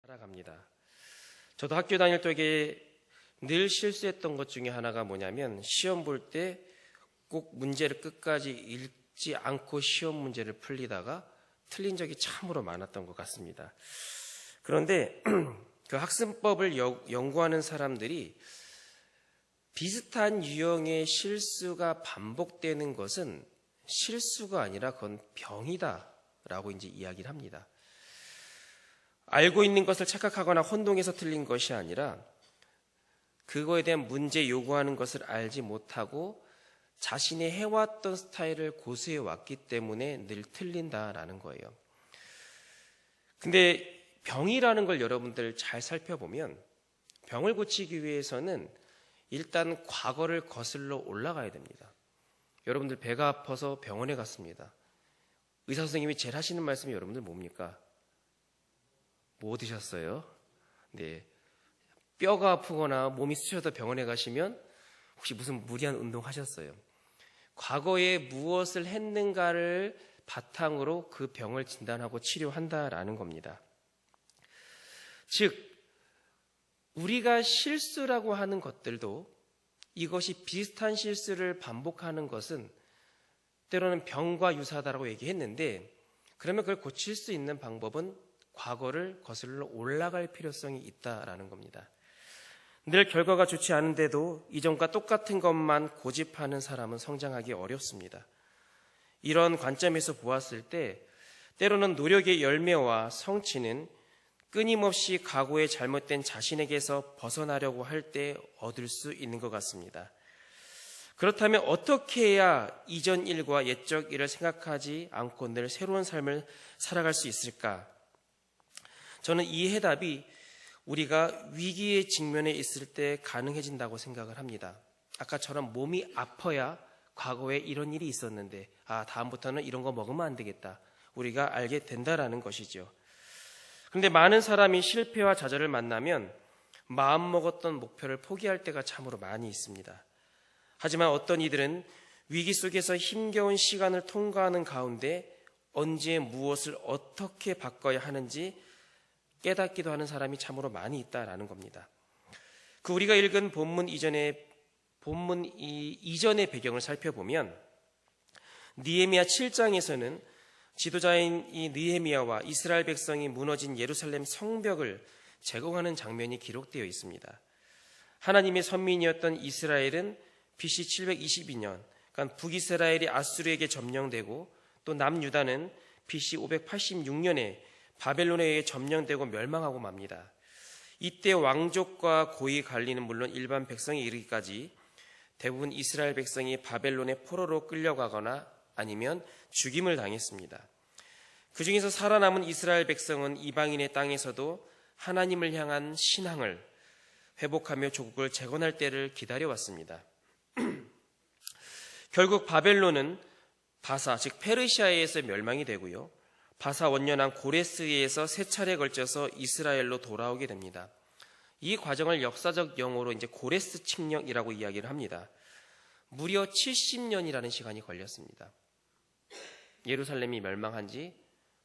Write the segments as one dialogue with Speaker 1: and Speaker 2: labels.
Speaker 1: 살아갑니다. 저도 학교 다닐 적에 늘 실수했던 것 중에 하나가 뭐냐면 시험 볼 때 꼭 문제를 끝까지 읽지 않고 시험 문제를 풀리다가 틀린 적이 참으로 많았던 것 같습니다. 그런데 그 학습법을 연구하는 사람들이 비슷한 유형의 실수가 반복되는 것은 실수가 아니라 그건 병이다라고 이제 이야기를 합니다. 알고 있는 것을 착각하거나 혼동해서 틀린 것이 아니라 그거에 대한 문제 요구하는 것을 알지 못하고 자신이 해왔던 스타일을 고수해 왔기 때문에 늘 틀린다라는 거예요. 근데 병이라는 걸 여러분들 잘 살펴보면 병을 고치기 위해서는 일단 과거를 거슬러 올라가야 됩니다. 여러분들 배가 아파서 병원에 갔습니다. 의사 선생님이 제일 하시는 말씀이 여러분들 뭡니까? 뭐 드셨어요? 네, 뼈가 아프거나 몸이 쑤셔서 병원에 가시면 혹시 무슨 무리한 운동 하셨어요? 과거에 무엇을 했는가를 바탕으로 그 병을 진단하고 치료한다라는 겁니다. 즉, 우리가 실수라고 하는 것들도 이것이 비슷한 실수를 반복하는 것은 때로는 병과 유사하다라고 얘기했는데, 그러면 그걸 고칠 수 있는 방법은 과거를 거슬러 올라갈 필요성이 있다라는 겁니다. 늘 결과가 좋지 않은데도 이전과 똑같은 것만 고집하는 사람은 성장하기 어렵습니다. 이런 관점에서 보았을 때 때로는 노력의 열매와 성취는 끊임없이 과거의 잘못된 자신에게서 벗어나려고 할 때 얻을 수 있는 것 같습니다. 그렇다면 어떻게 해야 이전 일과 옛적 일을 생각하지 않고 늘 새로운 삶을 살아갈 수 있을까? 저는 이 해답이 우리가 위기에 직면해 있을 때 가능해진다고 생각을 합니다. 아까처럼 몸이 아파야 과거에 이런 일이 있었는데 다음부터는 이런 거 먹으면 안 되겠다. 우리가 알게 된다라는 것이죠. 그런데 많은 사람이 실패와 좌절을 만나면 마음먹었던 목표를 포기할 때가 참으로 많이 있습니다. 하지만 어떤 이들은 위기 속에서 힘겨운 시간을 통과하는 가운데 언제 무엇을 어떻게 바꿔야 하는지 깨닫기도 하는 사람이 참으로 많이 있다라는 겁니다. 그 우리가 읽은 본문 이전의 배경을 살펴보면 느헤미야 7장에서는 지도자인 이 느헤미야와 이스라엘 백성이 무너진 예루살렘 성벽을 재건하는 장면이 기록되어 있습니다. 하나님의 선민이었던 이스라엘은 BC 722년, 그러니까 북이스라엘이 아수르에게 점령되고 또 남유다는 BC 586년에 바벨론에 의해 점령되고 멸망하고 맙니다. 이때 왕족과 고위 관리는 물론 일반 백성에 이르기까지 대부분 이스라엘 백성이 바벨론의 포로로 끌려가거나 아니면 죽임을 당했습니다. 그 중에서 살아남은 이스라엘 백성은 이방인의 땅에서도 하나님을 향한 신앙을 회복하며 조국을 재건할 때를 기다려왔습니다. 결국 바벨론은 바사, 즉 페르시아에 의해서 멸망이 되고요. 바사 원년왕 고레스에 의해서 세 차례에 걸쳐서 이스라엘로 돌아오게 됩니다. 이 과정을 역사적 용어로 이제 고레스 칙령이라고 이야기를 합니다. 무려 70년이라는 시간이 걸렸습니다. 예루살렘이 멸망한 지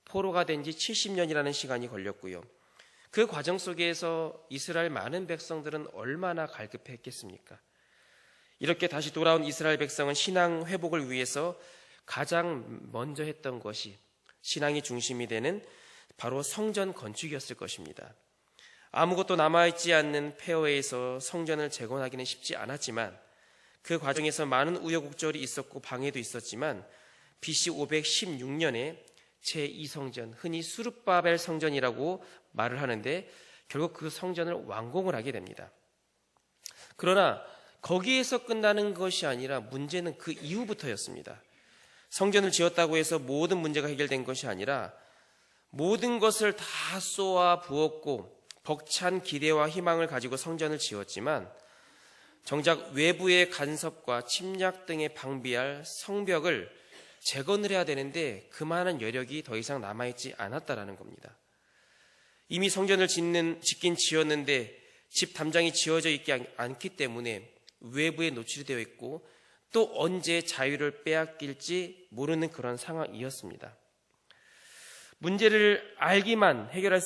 Speaker 1: 포로가 된 지 70년이라는 시간이 걸렸고요. 그 과정 속에서 이스라엘 많은 백성들은 얼마나 갈급했겠습니까? 이렇게 다시 돌아온 이스라엘 백성은 신앙 회복을 위해서 가장 먼저 했던 것이 신앙이 중심이 되는 바로 성전 건축이었을 것입니다. 아무것도 남아있지 않는 폐허에서 성전을 재건하기는 쉽지 않았지만 그 과정에서 많은 우여곡절이 있었고 방해도 있었지만 BC 516년에 제2성전, 흔히 수룹바벨 성전이라고 말을 하는데 결국 그 성전을 완공을 하게 됩니다. 그러나 거기에서 끝나는 것이 아니라 문제는 그 이후부터였습니다. 성전을 지었다고 해서 모든 문제가 해결된 것이 아니라 모든 것을 다 쏘아 부었고 벅찬 기대와 희망을 가지고 성전을 지었지만 정작 외부의 간섭과 침략 등에 방비할 성벽을 재건을 해야 되는데 그만한 여력이 더 이상 남아있지 않았다라는 겁니다. 이미 성전을 짓긴 지었는데 집 담장이 지어져 있지 않기 때문에 외부에 노출이 되어 있고 또 언제 자유를 빼앗길지 모르는 그런 상황이었습니다. 문제는 알지만 해결할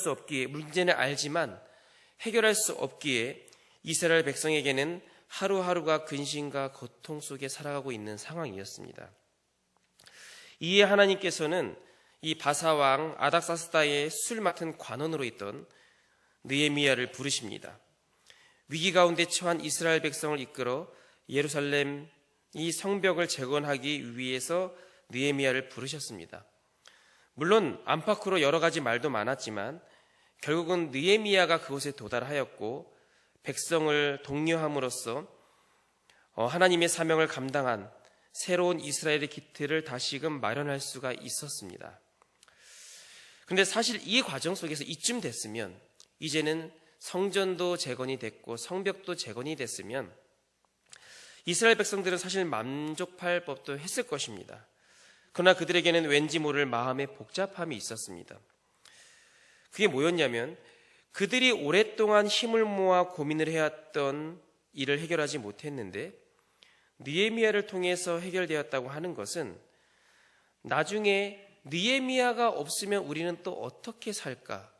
Speaker 1: 수 없기에 이스라엘 백성에게는 하루하루가 근심과 고통 속에 살아가고 있는 상황이었습니다. 이에 하나님께서는 이 바사왕 아닥사스다의 술 맡은 관원으로 있던 느헤미야를 부르십니다. 위기 가운데 처한 이스라엘 백성을 이끌어 예루살렘 이 성벽을 재건하기 위해서 느헤미야를 부르셨습니다. 물론 안팎으로 여러 가지 말도 많았지만 결국은 느헤미야가 그곳에 도달하였고 백성을 독려함으로써 하나님의 사명을 감당한 새로운 이스라엘의 기틀을 다시금 마련할 수가 있었습니다. 그런데 사실 이 과정 속에서 이쯤 됐으면, 이제는 성전도 재건이 됐고 성벽도 재건이 됐으면 이스라엘 백성들은 사실 만족할 법도 했을 것입니다. 그러나 그들에게는 왠지 모를 마음의 복잡함이 있었습니다. 그게 뭐였냐면, 그들이 오랫동안 힘을 모아 고민을 해왔던 일을 해결하지 못했는데 느헤미야를 통해서 해결되었다고 하는 것은, 나중에 느헤미야가 없으면 우리는 또 어떻게 살까?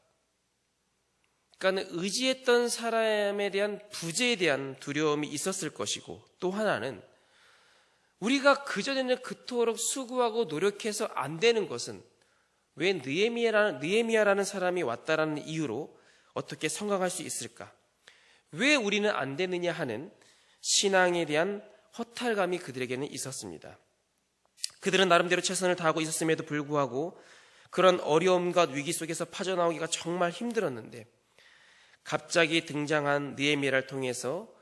Speaker 1: 그러니까 의지했던 사람에 대한 부재에 대한 두려움이 있었을 것이고, 또 하나는 우리가 그전에는 그토록 수고하고 노력해서 안 되는 것은 왜 느헤미야라는 사람이 왔다라는 이유로 어떻게 성공할 수 있을까? 왜 우리는 안 되느냐 하는 신앙에 대한 허탈감이 그들에게는 있었습니다. 그들은 나름대로 최선을 다하고 있었음에도 불구하고 그런 어려움과 위기 속에서 빠져나오기가 정말 힘들었는데, 갑자기 등장한 느헤미야를 통해서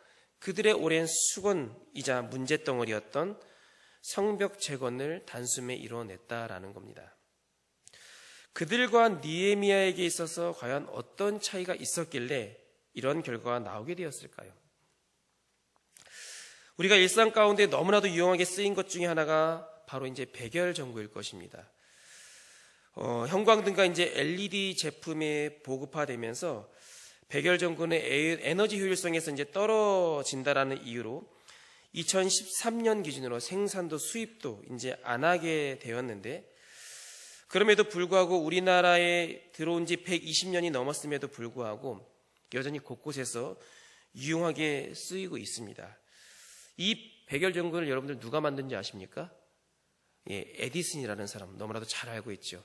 Speaker 1: 그들의 오랜 수건이자 문제덩어리였던 성벽 재건을 단숨에 이뤄냈다라는 겁니다. 그들과 느헤미야에게 있어서 과연 어떤 차이가 있었길래 이런 결과가 나오게 되었을까요? 우리가 일상 가운데 너무나도 유용하게 쓰인 것 중에 하나가 바로 이제 백열전구일 것입니다. 형광등과 이제 LED 제품이 보급화되면서 백열전구는 에너지 효율성에서 이제 떨어진다라는 이유로 2013년 기준으로 생산도 수입도 이제 안 하게 되었는데, 그럼에도 불구하고 우리나라에 들어온 지 120년이 넘었음에도 불구하고 여전히 곳곳에서 유용하게 쓰이고 있습니다. 이 백열전구를 여러분들 누가 만든지 아십니까? 에디슨이라는 사람, 너무나도 잘 알고 있죠.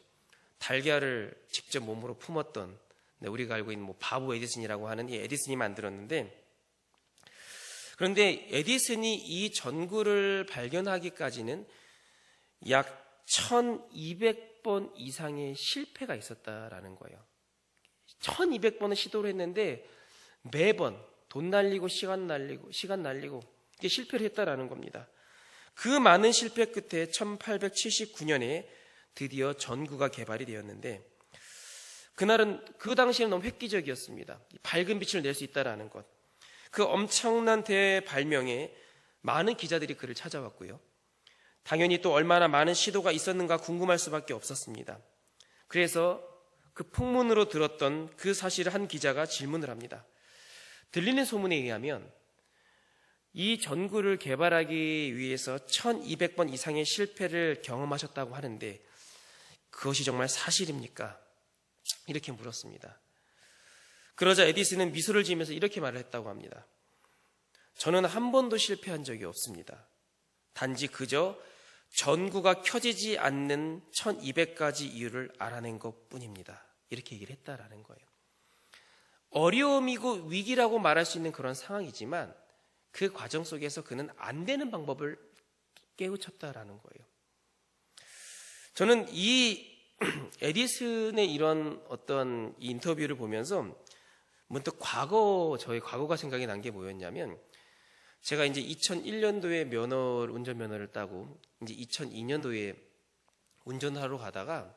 Speaker 1: 달걀을 직접 몸으로 품었던, 우리가 알고 있는 바보 에디슨이라고 하는 이 에디슨이 만들었는데, 그런데 에디슨이 이 전구를 발견하기까지는 약 1200번 이상의 실패가 있었다라는 거예요. 1200번을 시도를 했는데 매번 돈 날리고 시간 날리고 이게 실패를 했다라는 겁니다. 그 많은 실패 끝에 1879년에 드디어 전구가 개발이 되었는데, 그 당시에는 너무 획기적이었습니다. 밝은 빛을 낼 수 있다라는 것. 그 엄청난 대발명에 많은 기자들이 그를 찾아왔고요. 당연히 또 얼마나 많은 시도가 있었는가 궁금할 수밖에 없었습니다. 그래서 그 풍문으로 들었던 그 사실을 한 기자가 질문을 합니다. 들리는 소문에 의하면 이 전구를 개발하기 위해서 1200번 이상의 실패를 경험하셨다고 하는데 그것이 정말 사실입니까? 이렇게 물었습니다. 그러자 에디슨은 미소를 지으면서 이렇게 말을 했다고 합니다. 저는 한 번도 실패한 적이 없습니다. 단지 그저 전구가 켜지지 않는 1200가지 이유를 알아낸 것뿐입니다. 이렇게 얘기를 했다라는 거예요. 어려움이고 위기라고 말할 수 있는 그런 상황이지만 그 과정 속에서 그는 안 되는 방법을 깨우쳤다라는 거예요. 저는 이 에디슨의 이런 어떤 인터뷰를 보면서 문득 저의 과거가 생각이 난 게 뭐였냐면, 제가 이제 2001년도에 운전면허를 따고 이제 2002년도에 운전하러 가다가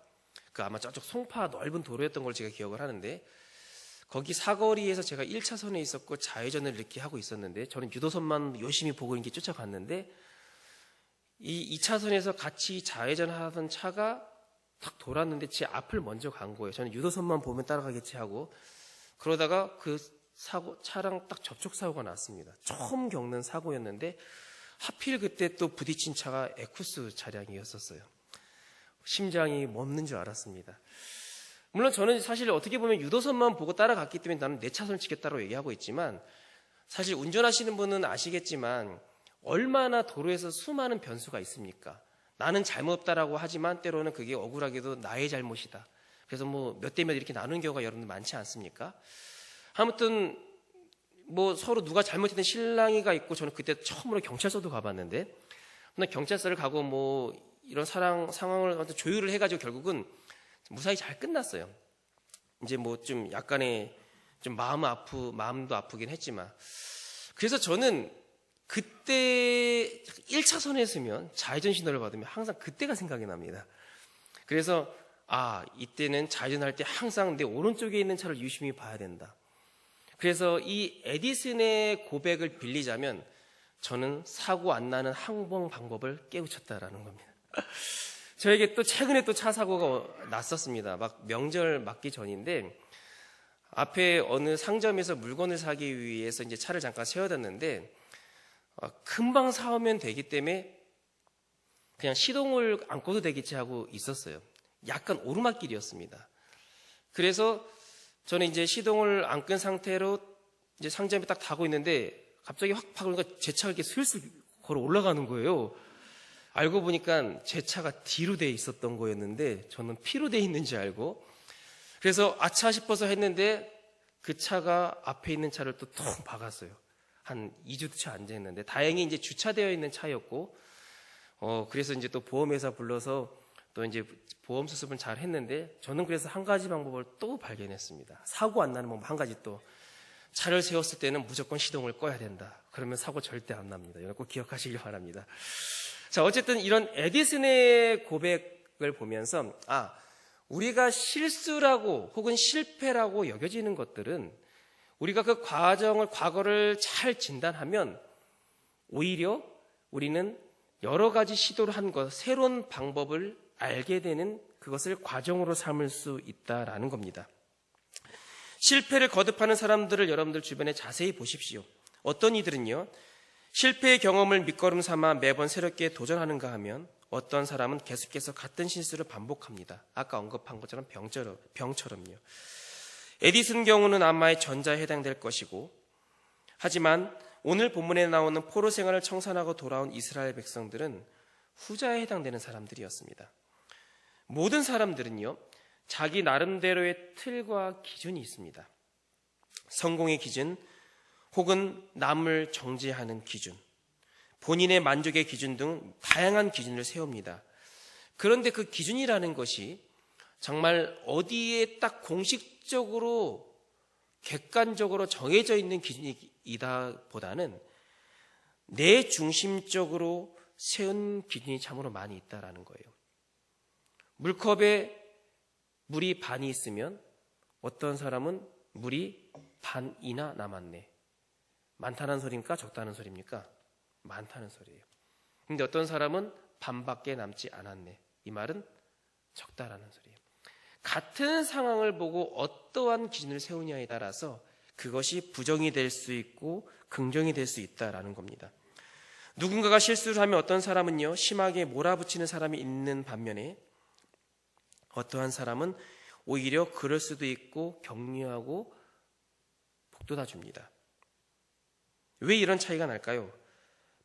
Speaker 1: 아마 저쪽 송파 넓은 도로였던 걸 제가 기억을 하는데, 거기 사거리에서 제가 1차선에 있었고 좌회전을 이렇게 하고 있었는데, 저는 유도선만 열심히 보고 이렇게 쫓아갔는데, 이 2차선에서 같이 좌회전하던 차가 탁 돌았는데 제 앞을 먼저 간 거예요. 저는 유도선만 보면 따라가겠지 하고, 그러다가 그 차랑 딱 접촉 사고가 났습니다. 처음 겪는 사고였는데 하필 그때 또 부딪힌 차가 에쿠스 차량이었었어요. 심장이 멎는 줄 알았습니다. 물론 저는 사실 어떻게 보면 유도선만 보고 따라갔기 때문에 나는 내 차선을 지켰다고 얘기하고 있지만, 사실 운전하시는 분은 아시겠지만 얼마나 도로에서 수많은 변수가 있습니까? 나는 잘못했다라고 하지만 때로는 그게 억울하게도 나의 잘못이다. 그래서 뭐 몇 대 몇 이렇게 나누는 경우가 여러분들 많지 않습니까? 아무튼 뭐 서로 누가 잘못했던 실랑이가 있고, 저는 그때 처음으로 경찰서도 가봤는데, 경찰서를 가고 뭐 이런 상황을 조율을 해가지고 결국은 무사히 잘 끝났어요. 이제 뭐 좀 약간의 좀 마음도 아프긴 했지만, 그래서 저는 그때 1차선에 서면 좌회전 신호를 받으면 항상 그때가 생각이 납니다. 그래서 이때는 좌회전할 때 항상 내 오른쪽에 있는 차를 유심히 봐야 된다. 그래서 이 에디슨의 고백을 빌리자면 저는 사고 안 나는 항공 방법을 깨우쳤다라는 겁니다. 저에게 또 최근에 또 차 사고가 났었습니다. 막 명절 맞기 전인데, 앞에 어느 상점에서 물건을 사기 위해서 이제 차를 잠깐 세워뒀는데, 금방 사오면 되기 때문에 그냥 시동을 안 꺼도 되겠지 하고 있었어요. 약간 오르막길이었습니다. 그래서 저는 이제 시동을 안 끈 상태로 이제 상점에 딱 타고 있는데, 갑자기 확 파고니까 제 차가 이렇게 슬슬 걸어 올라가는 거예요. 알고 보니까 제 차가 D로 돼 있었던 거였는데 저는 P로 돼 있는지 알고, 그래서 아차 싶어서 했는데 그 차가 앞에 있는 차를 또 통 박았어요. 한 2주 채 앉아있는데 다행히 이제 주차되어 있는 차였고, 그래서 이제 또 보험회사 불러서 또 이제 보험 수습을 잘 했는데, 저는 그래서 한 가지 방법을 또 발견했습니다. 사고 안 나는 방법 한 가지 또. 차를 세웠을 때는 무조건 시동을 꺼야 된다. 그러면 사고 절대 안 납니다. 이거 꼭 기억하시길 바랍니다. 자, 어쨌든 이런 에디슨의 고백을 보면서 우리가 실수라고 혹은 실패라고 여겨지는 것들은 우리가 그 과거를 잘 진단하면 오히려 우리는 여러 가지 시도를 한 것, 새로운 방법을 알게 되는, 그것을 과정으로 삼을 수 있다라는 겁니다. 실패를 거듭하는 사람들을 여러분들 주변에 자세히 보십시오. 어떤 이들은요, 실패의 경험을 밑거름 삼아 매번 새롭게 도전하는가 하면, 어떤 사람은 계속해서 같은 실수를 반복합니다. 아까 언급한 것처럼 병처럼요. 에디슨 경우는 아마의 전자에 해당될 것이고, 하지만 오늘 본문에 나오는 포로 생활을 청산하고 돌아온 이스라엘 백성들은 후자에 해당되는 사람들이었습니다. 모든 사람들은요, 자기 나름대로의 틀과 기준이 있습니다. 성공의 기준, 혹은 남을 정죄하는 기준, 본인의 만족의 기준 등 다양한 기준을 세웁니다. 그런데 그 기준이라는 것이 정말 어디에 딱 공식적으로 객관적으로 정해져 있는 기준이다 보다는 내 중심적으로 세운 기준이 참으로 많이 있다라는 거예요. 물컵에 물이 반이 있으면 어떤 사람은 물이 반이나 남았네. 많다는 소리입니까? 적다는 소리입니까? 많다는 소리예요. 근데 어떤 사람은 반밖에 남지 않았네. 이 말은 적다라는 소리예요. 같은 상황을 보고 어떠한 기준을 세우냐에 따라서 그것이 부정이 될 수 있고 긍정이 될 수 있다라는 겁니다. 누군가가 실수를 하면 어떤 사람은요, 심하게 몰아붙이는 사람이 있는 반면에 어떠한 사람은 오히려 그럴 수도 있고 격려하고 복돋아 줍니다. 왜 이런 차이가 날까요?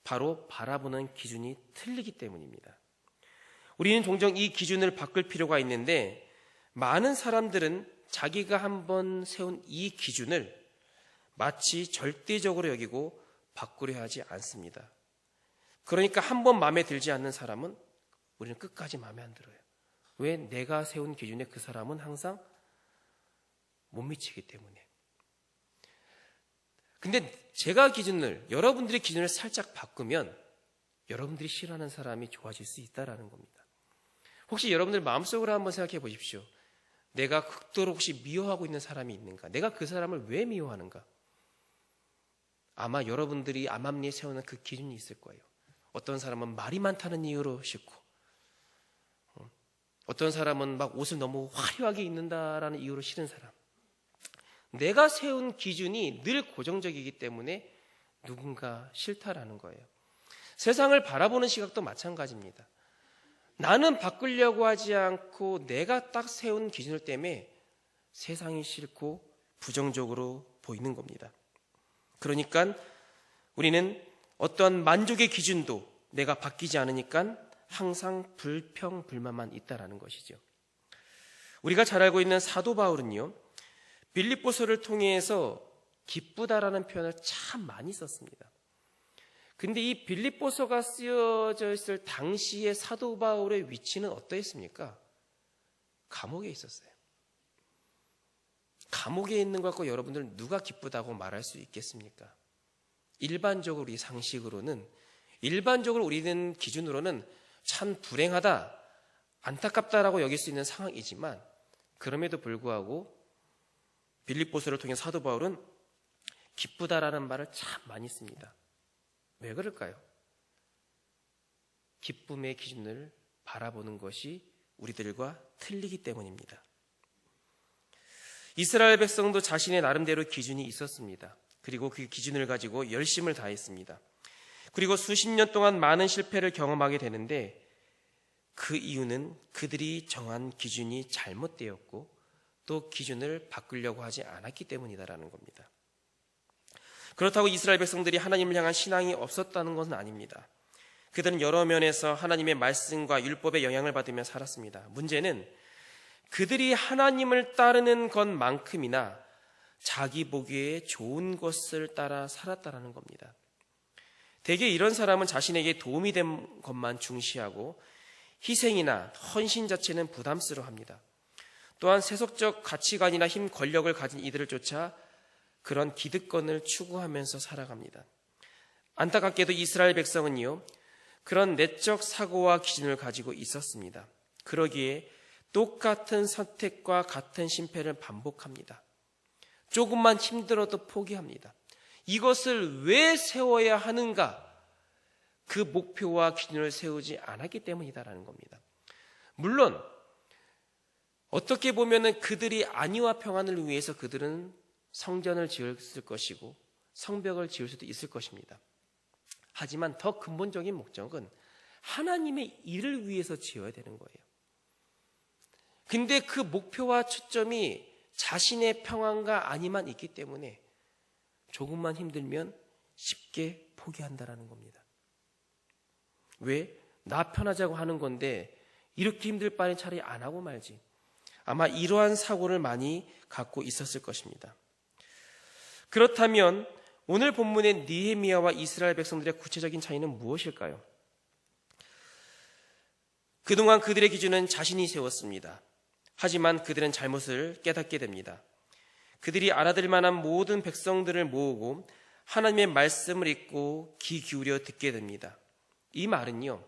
Speaker 1: 바로 바라보는 기준이 틀리기 때문입니다. 우리는 종종 이 기준을 바꿀 필요가 있는데, 많은 사람들은 자기가 한번 세운 이 기준을 마치 절대적으로 여기고 바꾸려 하지 않습니다. 그러니까 한번 마음에 들지 않는 사람은 우리는 끝까지 마음에 안 들어요. 왜? 내가 세운 기준에 그 사람은 항상 못 미치기 때문에. 근데 제가 여러분들의 기준을 살짝 바꾸면 여러분들이 싫어하는 사람이 좋아질 수 있다는 겁니다. 혹시 여러분들 마음속으로 한번 생각해 보십시오. 내가 극도로 혹시 미워하고 있는 사람이 있는가? 내가 그 사람을 왜 미워하는가? 아마 여러분들이 암암리에 세우는 그 기준이 있을 거예요. 어떤 사람은 말이 많다는 이유로 싫고, 어떤 사람은 막 옷을 너무 화려하게 입는다라는 이유로 싫은 사람. 내가 세운 기준이 늘 고정적이기 때문에 누군가 싫다라는 거예요. 세상을 바라보는 시각도 마찬가지입니다. 나는 바꾸려고 하지 않고 내가 딱 세운 기준을 때문에 세상이 싫고 부정적으로 보이는 겁니다. 그러니까 우리는 어떠한 만족의 기준도 내가 바뀌지 않으니까 항상 불평불만만 있다라는 것이죠. 우리가 잘 알고 있는 사도 바울은요, 빌립보서를 통해서 기쁘다라는 표현을 참 많이 썼습니다. 근데 이 빌립보서가 쓰여져 있을 당시의 사도 바울의 위치는 어떠했습니까? 감옥에 있었어요. 감옥에 있는 것 갖고 여러분들 누가 기쁘다고 말할 수 있겠습니까? 일반적으로 우리 상식으로는, 일반적으로 우리는 기준으로는 참 불행하다, 안타깝다라고 여길 수 있는 상황이지만, 그럼에도 불구하고 빌립보서를 통해 사도 바울은 기쁘다라는 말을 참 많이 씁니다. 왜 그럴까요? 기쁨의 기준을 바라보는 것이 우리들과 틀리기 때문입니다. 이스라엘 백성도 자신의 나름대로 기준이 있었습니다. 그리고 그 기준을 가지고 열심을 다했습니다. 그리고 수십 년 동안 많은 실패를 경험하게 되는데, 그 이유는 그들이 정한 기준이 잘못되었고 또 기준을 바꾸려고 하지 않았기 때문이다라는 겁니다. 그렇다고 이스라엘 백성들이 하나님을 향한 신앙이 없었다는 것은 아닙니다. 그들은 여러 면에서 하나님의 말씀과 율법의 영향을 받으며 살았습니다. 문제는 그들이 하나님을 따르는 것만큼이나 자기 보기에 좋은 것을 따라 살았다라는 겁니다. 대개 이런 사람은 자신에게 도움이 된 것만 중시하고 희생이나 헌신 자체는 부담스러워합니다. 또한 세속적 가치관이나 힘, 권력을 가진 이들을 쫓아 그런 기득권을 추구하면서 살아갑니다. 안타깝게도 이스라엘 백성은요, 그런 내적 사고와 기준을 가지고 있었습니다. 그러기에 똑같은 선택과 같은 실패를 반복합니다. 조금만 힘들어도 포기합니다. 이것을 왜 세워야 하는가? 그 목표와 기준을 세우지 않았기 때문이다라는 겁니다. 물론 어떻게 보면은 그들이 안위와 평안을 위해서 그들은 성전을 지었을 것이고 성벽을 지을 수도 있을 것입니다. 하지만 더 근본적인 목적은 하나님의 일을 위해서 지어야 되는 거예요. 근데 그 목표와 초점이 자신의 평안과 안위만 있기 때문에 조금만 힘들면 쉽게 포기한다라는 겁니다. 왜? 나 편하자고 하는 건데 이렇게 힘들 바에 차라리 안 하고 말지. 아마 이러한 사고를 많이 갖고 있었을 것입니다. 그렇다면 오늘 본문의 느헤미야와 이스라엘 백성들의 구체적인 차이는 무엇일까요? 그동안 그들의 기준은 자신이 세웠습니다. 하지만 그들은 잘못을 깨닫게 됩니다. 그들이 알아들 만한 모든 백성들을 모으고 하나님의 말씀을 읽고 귀 기울여 듣게 됩니다. 이 말은요,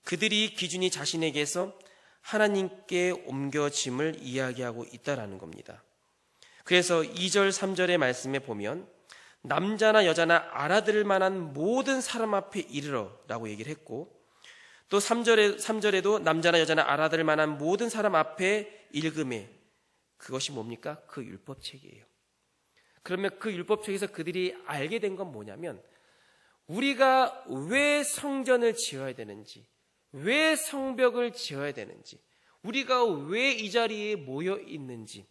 Speaker 1: 그들이 기준이 자신에게서 하나님께 옮겨짐을 이야기하고 있다라는 겁니다. 그래서 2절, 3절의 말씀에 보면 남자나 여자나 알아들을 만한 모든 사람 앞에 이르러 라고 얘기를 했고, 또 3절에도 남자나 여자나 알아들을 만한 모든 사람 앞에 읽음에, 그것이 뭡니까? 그 율법책이에요. 그러면 그 율법책에서 그들이 알게 된 건 뭐냐면, 우리가 왜 성전을 지어야 되는지, 왜 성벽을 지어야 되는지, 우리가 왜 이 자리에 모여 있는지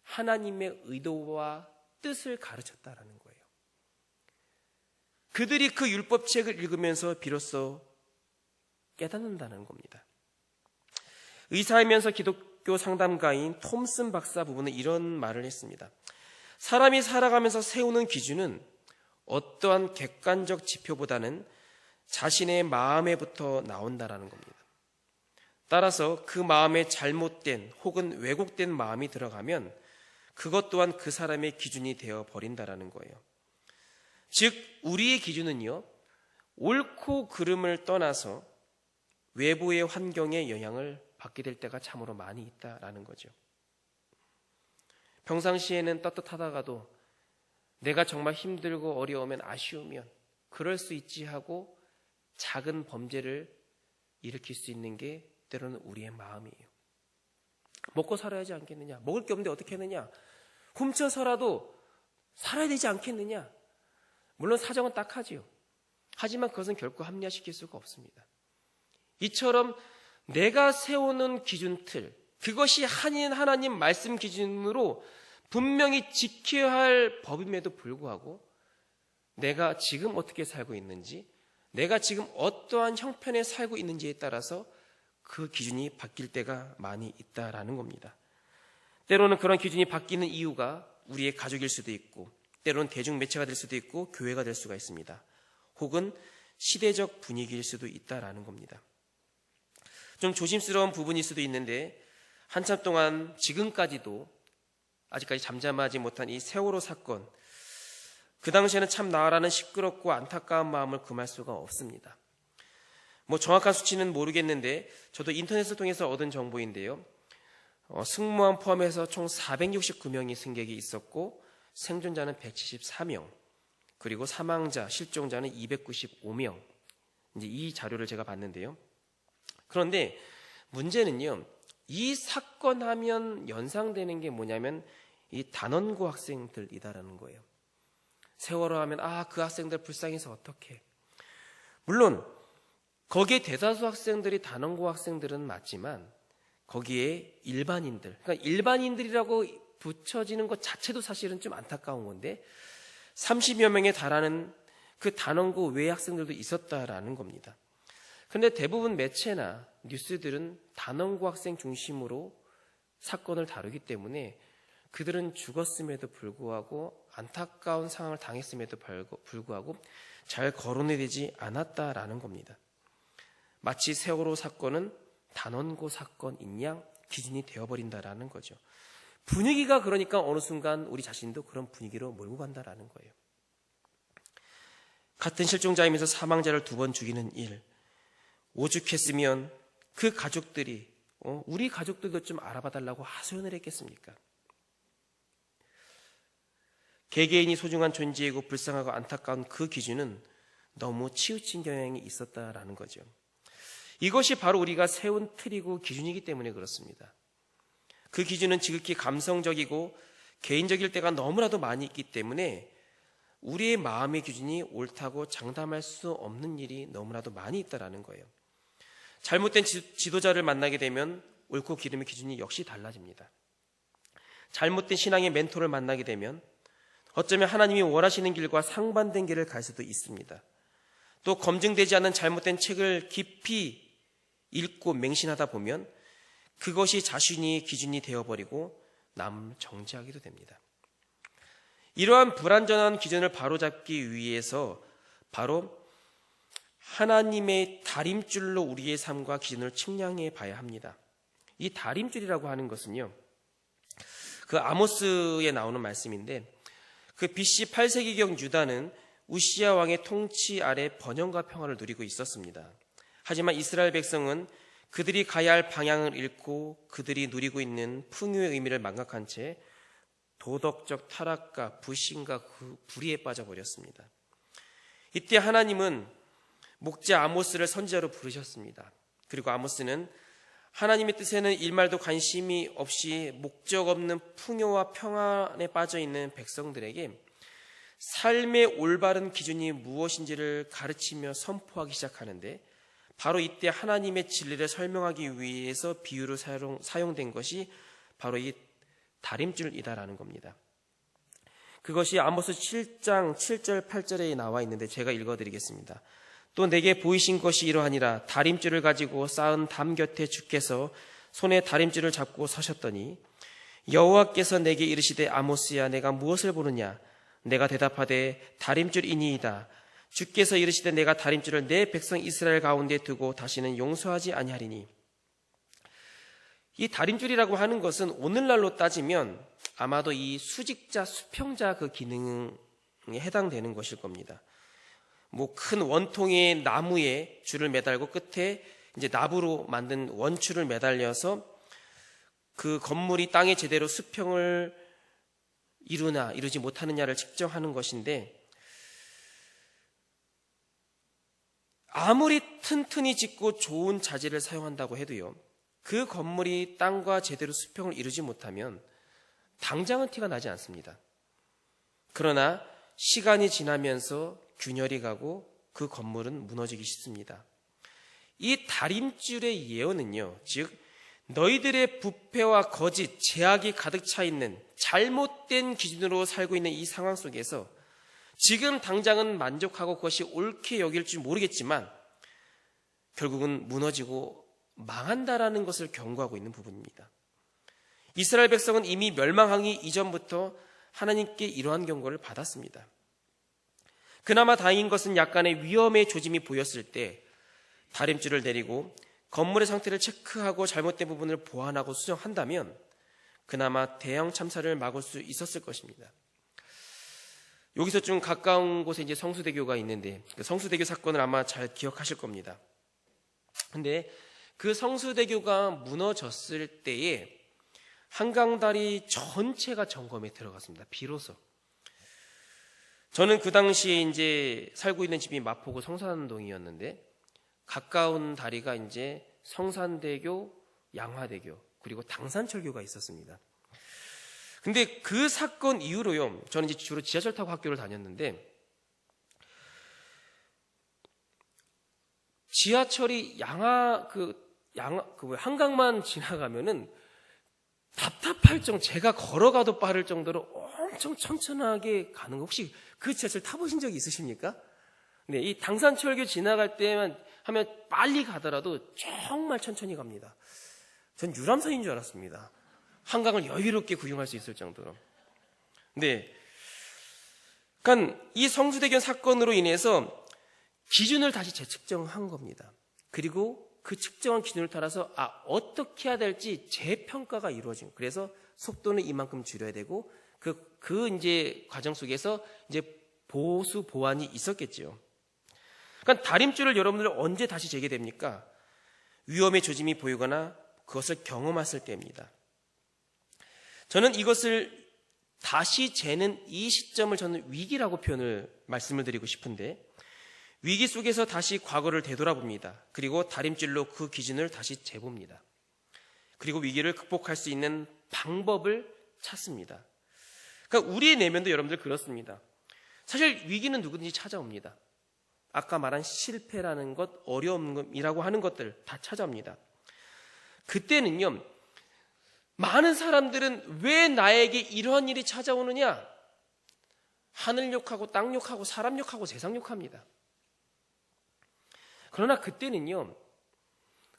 Speaker 1: 하나님의 의도와 뜻을 가르쳤다라는 거예요. 그들이 그 율법책을 읽으면서 비로소 깨닫는다는 겁니다. 의사이면서 기독교 상담가인 톰슨 박사 부부는 이런 말을 했습니다. 사람이 살아가면서 세우는 기준은 어떠한 객관적 지표보다는 자신의 마음에부터 나온다라는 겁니다. 따라서 그 마음에 잘못된 혹은 왜곡된 마음이 들어가면 그것 또한 그 사람의 기준이 되어 버린다라는 거예요. 즉 우리의 기준은요, 옳고 그름을 떠나서 외부의 환경의 영향을 받게 될 때가 참으로 많이 있다라는 거죠. 평상시에는 떳떳하다가도 내가 정말 힘들고 어려우면, 아쉬우면 그럴 수 있지 하고 작은 범죄를 일으킬 수 있는 게 때로는 우리의 마음이에요. 먹고 살아야지 않겠느냐? 먹을 게 없는데 어떻게 하느냐? 훔쳐서라도 살아야 되지 않겠느냐? 물론 사정은 딱하지요. 하지만 그것은 결코 합리화시킬 수가 없습니다. 이처럼 내가 세우는 기준틀, 그것이 하나님 말씀 기준으로 분명히 지켜야 할 법임에도 불구하고 내가 지금 어떻게 살고 있는지, 내가 지금 어떠한 형편에 살고 있는지에 따라서 그 기준이 바뀔 때가 많이 있다라는 겁니다. 때로는 그런 기준이 바뀌는 이유가 우리의 가족일 수도 있고, 때로는 대중매체가 될 수도 있고, 교회가 될 수가 있습니다. 혹은 시대적 분위기일 수도 있다라는 겁니다. 좀 조심스러운 부분일 수도 있는데, 한참 동안 지금까지도 아직까지 잠잠하지 못한 이 세월호 사건, 그 당시에는 참 나라는 시끄럽고 안타까운 마음을 금할 수가 없습니다. 정확한 수치는 모르겠는데 저도 인터넷을 통해서 얻은 정보인데요. 승무원 포함해서 총 469명이 승객이 있었고 생존자는 174명, 그리고 사망자, 실종자는 295명. 이제 이 자료를 제가 봤는데요. 그런데 문제는요, 이 사건 하면 연상되는 게 뭐냐면 이 단원고 학생들이다라는 거예요. 세월호 하면 그 학생들 불쌍해서 어떡해. 물론 거기에 대다수 학생들이 단원고 학생들은 맞지만 거기에 일반인들, 그러니까 일반인들이라고 붙여지는 것 자체도 사실은 좀 안타까운 건데 30여 명에 달하는 그 단원고 외 학생들도 있었다라는 겁니다. 그런데 대부분 매체나 뉴스들은 단원고 학생 중심으로 사건을 다루기 때문에 그들은 죽었음에도 불구하고 안타까운 상황을 당했음에도 불구하고 잘 거론되지 않았다라는 겁니다. 마치 세월호 사건은 단원고 사건인 양 기준이 되어버린다라는 거죠. 분위기가 그러니까 어느 순간 우리 자신도 그런 분위기로 몰고 간다라는 거예요. 같은 실종자이면서 사망자를 2번 죽이는 일, 오죽했으면 그 가족들이 우리 가족들도 좀 알아봐달라고 하소연을 했겠습니까? 개개인이 소중한 존재이고 불쌍하고 안타까운 그 기준은 너무 치우친 경향이 있었다라는 거죠. 이것이 바로 우리가 세운 틀이고 기준이기 때문에 그렇습니다. 그 기준은 지극히 감성적이고 개인적일 때가 너무나도 많이 있기 때문에 우리의 마음의 기준이 옳다고 장담할 수 없는 일이 너무나도 많이 있다라는 거예요. 잘못된 지도자를 만나게 되면 옳고 기름의 기준이 역시 달라집니다. 잘못된 신앙의 멘토를 만나게 되면 어쩌면 하나님이 원하시는 길과 상반된 길을 갈 수도 있습니다. 또 검증되지 않은 잘못된 책을 깊이 읽고 맹신하다 보면 그것이 자신이 기준이 되어버리고 남을 정죄하기도 됩니다. 이러한 불완전한 기준을 바로잡기 위해서 바로 하나님의 다림줄로 우리의 삶과 기준을 측량해 봐야 합니다. 이 다림줄이라고 하는 것은요, 그 아모스에 나오는 말씀인데, 그 BC 8세기경 유다는 우시야 왕의 통치 아래 번영과 평화를 누리고 있었습니다. 하지만 이스라엘 백성은 그들이 가야 할 방향을 잃고 그들이 누리고 있는 풍요의 의미를 망각한 채 도덕적 타락과 불신과 그 불의에 빠져버렸습니다. 이때 하나님은 목자 아모스를 선지자로 부르셨습니다. 그리고 아모스는 하나님의 뜻에는 일말도 관심이 없이 목적 없는 풍요와 평안에 빠져있는 백성들에게 삶의 올바른 기준이 무엇인지를 가르치며 선포하기 시작하는데, 바로 이때 하나님의 진리를 설명하기 위해서 비유로 사용된 것이 바로 이 다림줄이다라는 겁니다. 그것이 아모스 7장 7절 8절에 나와 있는데 제가 읽어드리겠습니다. 또 내게 보이신 것이 이러하니라. 다림줄을 가지고 쌓은 담 곁에 주께서 손에 다림줄을 잡고 서셨더니 여호와께서 내게 이르시되 아모스야, 내가 무엇을 보느냐? 내가 대답하되 다림줄이니이다. 주께서 이르시되 내가 다림줄을 내 백성 이스라엘 가운데 두고 다시는 용서하지 아니하리니. 이 다림줄이라고 하는 것은 오늘날로 따지면 아마도 이 수직자, 수평자 그 기능에 해당되는 것일 겁니다. 큰 원통의 나무에 줄을 매달고 끝에 이제 나무로 만든 원줄을 매달려서 그 건물이 땅에 제대로 수평을 이루나 이루지 못하느냐를 측정하는 것인데, 아무리 튼튼히 짓고 좋은 자재를 사용한다고 해도요, 그 건물이 땅과 제대로 수평을 이루지 못하면 당장은 티가 나지 않습니다. 그러나 시간이 지나면서 균열이 가고 그 건물은 무너지기 쉽습니다. 이 다림줄의 예언은요, 즉 너희들의 부패와 거짓, 제약이 가득 차 있는 잘못된 기준으로 살고 있는 이 상황 속에서 지금 당장은 만족하고 그것이 옳게 여길지 모르겠지만 결국은 무너지고 망한다라는 것을 경고하고 있는 부분입니다. 이스라엘 백성은 이미 멸망하기 이전부터 하나님께 이러한 경고를 받았습니다. 그나마 다행인 것은 약간의 위험의 조짐이 보였을 때 다림줄을 내리고 건물의 상태를 체크하고 잘못된 부분을 보완하고 수정한다면 그나마 대형 참사를 막을 수 있었을 것입니다. 여기서 좀 가까운 곳에 이제 성수대교가 있는데 그 성수대교 사건을 아마 잘 기억하실 겁니다. 근데 그 성수대교가 무너졌을 때에 한강다리 전체가 점검에 들어갔습니다. 비로소. 저는 그 당시에 이제 살고 있는 집이 마포구 성산동이었는데 가까운 다리가 이제 성산대교, 양화대교, 그리고 당산철교가 있었습니다. 근데 그 사건 이후로요, 저는 이제 주로 지하철 타고 학교를 다녔는데 지하철이 한강만 지나가면은 답답할 정도, 제가 걸어가도 빠를 정도로 엄청 천천하게 가는 거 혹시 그 지하철 타보신 적이 있으십니까? 네, 이 당산철교 지나갈 때만 하면 빨리 가더라도 정말 천천히 갑니다. 전 유람선인 줄 알았습니다. 한강을 여유롭게 구경할 수 있을 정도로. 네. 그러니까 이 성수대교 사건으로 인해서 기준을 다시 재측정한 겁니다. 그리고 그 측정한 기준을 따라서 어떻게 해야 될지 재평가가 이루어진 거예요. 그래서 속도는 이만큼 줄여야 되고 그 이제 과정 속에서 이제 보수 보완이 있었겠죠. 그러니까 다림줄을 여러분들 언제 다시 재게 됩니까? 위험의 조짐이 보이거나 그것을 경험했을 때입니다. 저는 이것을 다시 재는 이 시점을 저는 위기라고 말씀을 드리고 싶은데 위기 속에서 다시 과거를 되돌아봅니다. 그리고 다림줄로 그 기준을 다시 재봅니다. 그리고 위기를 극복할 수 있는 방법을 찾습니다. 그러니까 우리의 내면도 여러분들 그렇습니다. 사실 위기는 누구든지 찾아옵니다. 아까 말한 실패라는 것, 어려움이라고 하는 것들 다 찾아옵니다. 그때는요, 많은 사람들은 왜 나에게 이러한 일이 찾아오느냐? 하늘 욕하고 땅 욕하고 사람 욕하고 세상 욕합니다. 그러나 그때는요,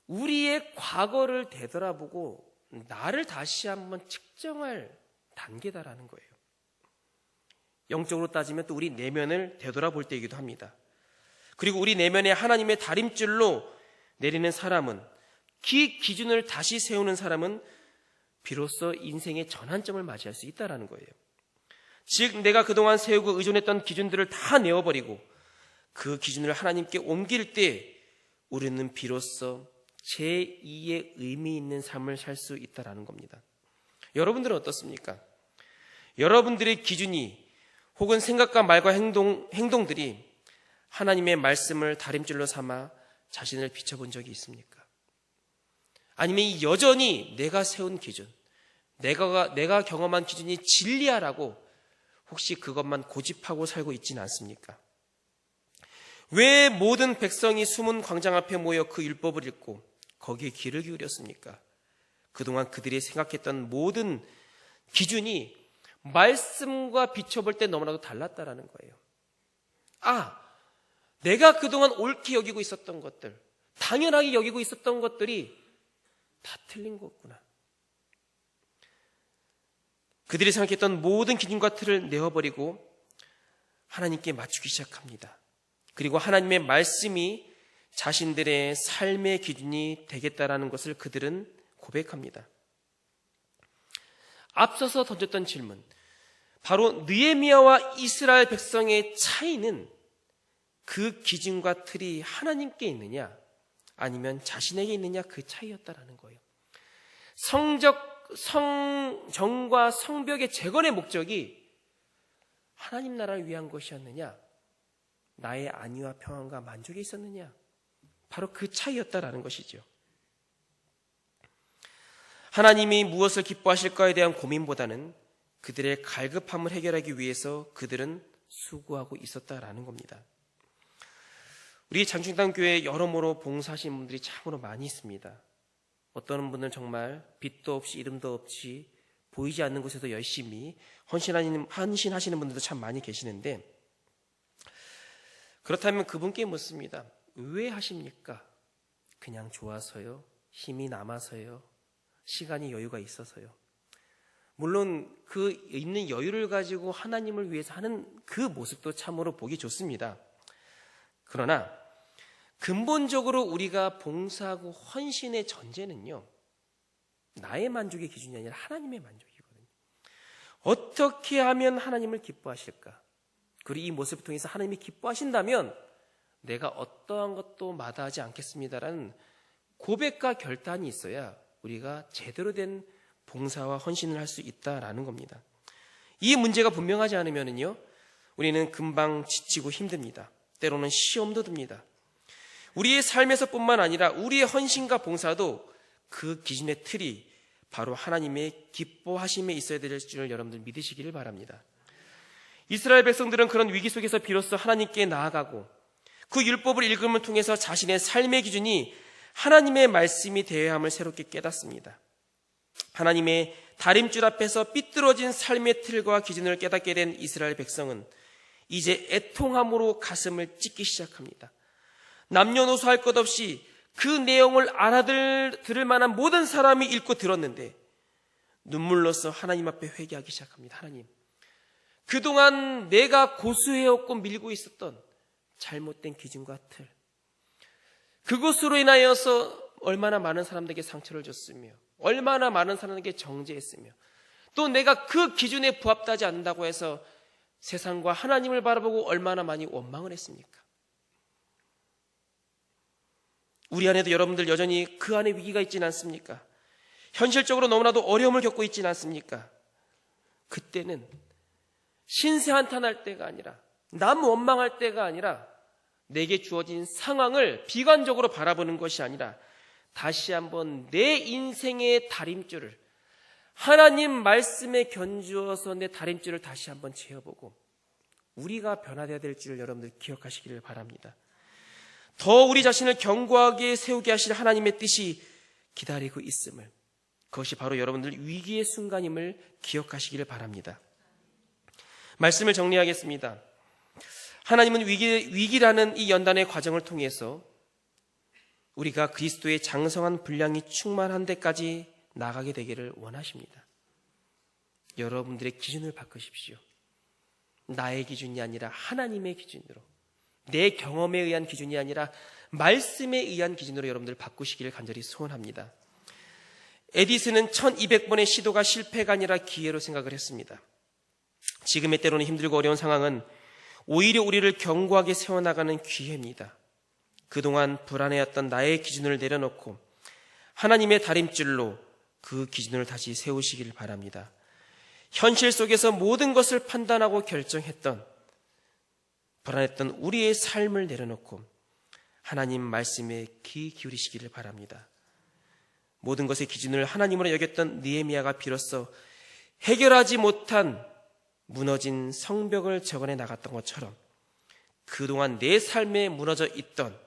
Speaker 1: 우리의 과거를 되돌아보고 나를 다시 한번 측정할 단계다라는 거예요. 영적으로 따지면 또 우리 내면을 되돌아볼 때이기도 합니다. 그리고 우리 내면에 하나님의 다림줄로 내리는 사람은, 기준을 다시 세우는 사람은 비로소 인생의 전환점을 맞이할 수 있다는 거예요. 즉 내가 그동안 세우고 의존했던 기준들을 다 내어버리고 그 기준을 하나님께 옮길 때 우리는 비로소 제2의 의미 있는 삶을 살 수 있다는 겁니다. 여러분들은 어떻습니까? 여러분들의 기준이 혹은 생각과 말과 행동들이 하나님의 말씀을 다림줄로 삼아 자신을 비춰본 적이 있습니까? 아니면 여전히 내가 세운 기준, 내가 경험한 기준이 진리야라고 혹시 그것만 고집하고 살고 있지는 않습니까? 왜 모든 백성이 숨은 광장 앞에 모여 그 율법을 읽고 거기에 귀를 기울였습니까? 그동안 그들이 생각했던 모든 기준이 말씀과 비춰볼 때 너무나도 달랐다라는 거예요. 내가 그동안 옳게 여기고 있었던 것들, 당연하게 여기고 있었던 것들이 다 틀린 거구나. 그들이 생각했던 모든 기준과 틀을 내어버리고 하나님께 맞추기 시작합니다. 그리고 하나님의 말씀이 자신들의 삶의 기준이 되겠다라는 것을 그들은 고백합니다. 앞서서 던졌던 질문, 바로 느헤미야와 이스라엘 백성의 차이는 그 기준과 틀이 하나님께 있느냐 아니면 자신에게 있느냐, 그 차이였다라는 거예요. 성정과 성벽의 재건의 목적이 하나님 나라를 위한 것이었느냐, 나의 안위와 평안과 만족이 있었느냐, 바로 그 차이였다라는 것이죠. 하나님이 무엇을 기뻐하실까에 대한 고민보다는 그들의 갈급함을 해결하기 위해서 그들은 수고하고 있었다라는 겁니다. 우리 장충당 교회에 여러모로 봉사하신 분들이 참으로 많이 있습니다. 어떤 분은 정말 빛도 없이 이름도 없이 보이지 않는 곳에서 열심히 헌신하시는 분들도 참 많이 계시는데, 그렇다면 그분께 묻습니다. 왜 하십니까? 그냥 좋아서요? 힘이 남아서요? 시간이 여유가 있어서요? 물론 그 있는 여유를 가지고 하나님을 위해서 하는 그 모습도 참으로 보기 좋습니다. 그러나 근본적으로 우리가 봉사하고 헌신의 전제는요, 나의 만족의 기준이 아니라 하나님의 만족이거든요. 어떻게 하면 하나님을 기뻐하실까? 그리고 이 모습을 통해서 하나님이 기뻐하신다면 내가 어떠한 것도 마다하지 않겠습니다라는 고백과 결단이 있어야 우리가 제대로 된 봉사와 헌신을 할 수 있다라는 겁니다. 이 문제가 분명하지 않으면요, 우리는 금방 지치고 힘듭니다. 때로는 시험도 듭니다. 우리의 삶에서뿐만 아니라 우리의 헌신과 봉사도 그 기준의 틀이 바로 하나님의 기뻐하심에 있어야 될 줄 여러분들 믿으시기를 바랍니다. 이스라엘 백성들은 그런 위기 속에서 비로소 하나님께 나아가고 그 율법을 읽음을 통해서 자신의 삶의 기준이 하나님의 말씀이 되어야 함을 새롭게 깨닫습니다. 하나님의 다림줄 앞에서 삐뚤어진 삶의 틀과 기준을 깨닫게 된 이스라엘 백성은 이제 애통함으로 가슴을 찢기 시작합니다. 남녀노소 할 것 없이 그 내용을 알아들을 만한 모든 사람이 읽고 들었는데 눈물로써 하나님 앞에 회개하기 시작합니다. 하나님, 그동안 내가 고수해왔고 밀고 있었던 잘못된 기준과 틀, 그것으로 인하여서 얼마나 많은 사람들에게 상처를 줬으며 얼마나 많은 사람에게 정죄했으며 또 내가 그 기준에 부합하지 않는다고 해서 세상과 하나님을 바라보고 얼마나 많이 원망을 했습니까? 우리 안에도 여러분들 여전히 그 안에 위기가 있지는 않습니까? 현실적으로 너무나도 어려움을 겪고 있지는 않습니까? 그때는 신세 한탄할 때가 아니라 남 원망할 때가 아니라 내게 주어진 상황을 비관적으로 바라보는 것이 아니라 다시 한번 내 인생의 다림줄을 하나님 말씀에 견주어서 내 다림줄을 다시 한번 재어보고 우리가 변화되어야 될 줄을 여러분들 기억하시기를 바랍니다. 더 우리 자신을 견고하게 세우게 하실 하나님의 뜻이 기다리고 있음을, 그것이 바로 여러분들 위기의 순간임을 기억하시기를 바랍니다. 말씀을 정리하겠습니다. 하나님은 위기라는 이 연단의 과정을 통해서 우리가 그리스도의 장성한 분량이 충만한 데까지 나가게 되기를 원하십니다. 여러분들의 기준을 바꾸십시오. 나의 기준이 아니라 하나님의 기준으로, 내 경험에 의한 기준이 아니라 말씀에 의한 기준으로 여러분들 바꾸시기를 간절히 소원합니다. 에디슨은 1200번의 시도가 실패가 아니라 기회로 생각을 했습니다. 지금의 때로는 힘들고 어려운 상황은 오히려 우리를 견고하게 세워나가는 기회입니다. 그동안 불안해했던 나의 기준을 내려놓고 하나님의 다림줄로 그 기준을 다시 세우시길 바랍니다. 현실 속에서 모든 것을 판단하고 결정했던, 불안했던 우리의 삶을 내려놓고 하나님 말씀에 귀 기울이시기를 바랍니다. 모든 것의 기준을 하나님으로 여겼던 느헤미야가 비로소 해결하지 못한 무너진 성벽을 재건해 나갔던 것처럼 그동안 내 삶에 무너져 있던,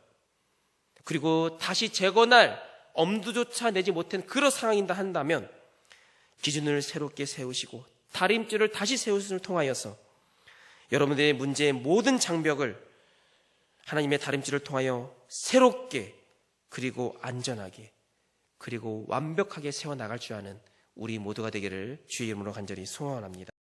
Speaker 1: 그리고 다시 재건할 엄두조차 내지 못한 그런 상황인다 한다면 기준을 새롭게 세우시고 다림줄을 다시 세우심을 통하여서 여러분들의 문제의 모든 장벽을 하나님의 다림줄을 통하여 새롭게, 그리고 안전하게, 그리고 완벽하게 세워나갈 줄 아는 우리 모두가 되기를 주의 이름으로 간절히 소원합니다.